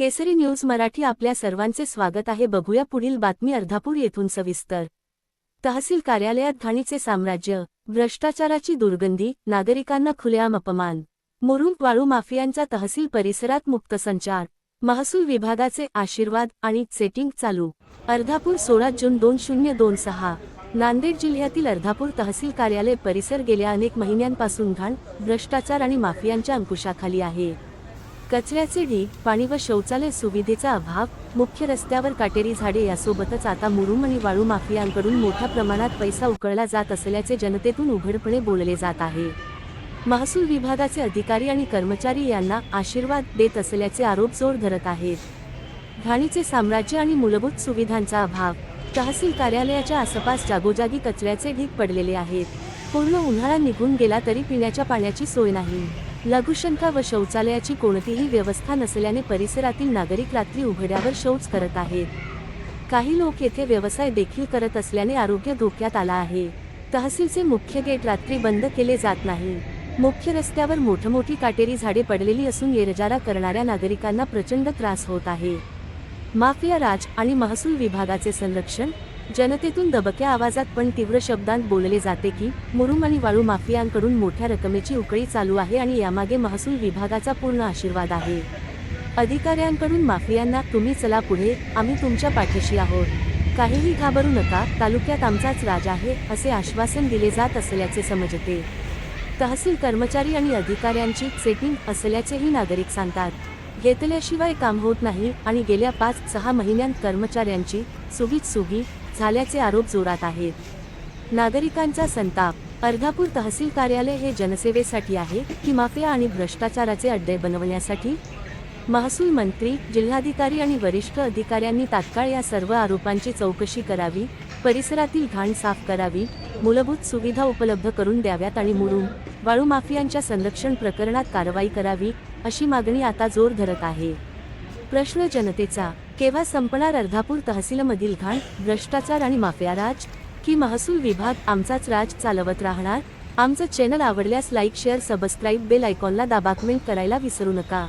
केसरी news Marathi आपल्या सर्वांचे स्वागत आहे। बघूया पुढील बातमी। अर्धापूर येथून सविस्तर। तहसील कार्यालयात घाणीचे साम्राज्य, भ्रष्टाचाराची दुर्गंधी, नागरिकांना खुलेआम अपमान। मुरुम वाळू माफियांचा तहसील परिसरात मुक्त संचार। महसूल विभागाचे आशीर्वाद आणि सेटिंग चालू। अर्धापूर 16 जून 2026। नांदेड जिल्ह्यातील अर्धापूर तहसील कार्यालय परिसर गेल्या अनेक महिन्यांपासून घाण, भ्रष्टाचार आणि माफियांच्या अंकुशाखाली आहे। कचऱ्याचे ढीग, पाणी व शौचालय सुविधेचा अभाव, मुख्य रस्त्यावर काटेरी झाडे यासोबतच आता मुरुम आणि वाळू माफियांकडून मोठ्या प्रमाणात पैसा उकळला जात असल्याचे जनतेतून उघडपणे बोलले जात आहे। महसूल विभागाचे अधिकारी आणि कर्मचारी यांना आशीर्वाद देत असल्याचे आरोप जोर धरत आहेत। घाणीचे साम्राज्य आणि मूलभूत सुविधांचा अभाव। तहसील कार्यालयाच्या आसपास जागोजागी कचऱ्याचे ढीग पडलेले आहेत। पूर्ण उन्हाळा निघून गेला तरी पिण्याच्या पाण्याची सोय नाही। लघुशंका व शौचालयाची कोणतीही व्यवस्था नसल्याने परिसरातील नागरिक रात्री उघड्यावर शौच करत आहेत। काही लोक येथे व्यवसाय देखील करत असल्याने आरोग्य धोक्यात आला आहे। तहसीलचे मुख्य गेट रात्री बंद केले जात नाही। मुख्य रस्त्यावर मोठमोठी काटेरी झाडे पडलेली असून येरजारा करणाऱ्या नागरिकांना प्रचंड त्रास होत आहे। माफिया राज आणि महसूल विभागाचे संरक्षण। जनतेतून दबक्या आवाजात पण तीव्र शब्दांत बोलले जाते की मुरुम आणि वाळू माफियांकडून मोठ्या रकमेची उकळी चालू आहे आणि यामागे महसूल विभागाचा पूर्ण आशीर्वाद आहे। अधिकाऱ्यांकडून माफियांना तुम्ही चला पुढे, आम्ही तुमच्या पाठीशी आहोत, काहीही घाबरू नका, तालुक्यात आमचाच राज आहे असे आश्वासन दिले जात असल्याचे समजते। तहसील कर्मचारी आणि अधिकाऱ्यांची सेटिंग असल्याचेही नागरिक सांगतात। घेतल्याशिवाय काम होत नाही आणि गेल्या 5-6 महिन्यांत कर्मचाऱ्यांची सुगी झाल्याचे आरोप जोरात आहेत। नागरिकांचा संताप। अर्धापूर तहसील कार्यालय हे जनसेवेसाठी आहे की माफिया आणि भ्रष्टाचाराचे अड्डे बनवण्यासाठी? महसूल मंत्री, जिल्हाधिकारी आणि वरिष्ठ अधिकाऱ्यांनी तात्काळ या सर्व आरोपांची चौकशी करावी, परिसरातील घाण साफ करावी, मूलभूत सुविधा उपलब्ध करून द्याव्यात आणि मुरुम, वाळू माफियांच्या संरक्षण प्रकरणात कारवाई करावी, अशी मागणी आता जोर धरत आहे। प्रश्न जनतेचा, केव्हा संपणार अर्धापूर तहसीलमधील घाण, भ्रष्टाचार आणि माफिया राज? की महसूल विभाग आमचाच राज चालवत राहणार? आमचं चॅनल आवडल्यास लाईक, शेअर, सबस्क्राईब, बेल आयकॉनला दाबा, कमेंट करायला विसरू नका।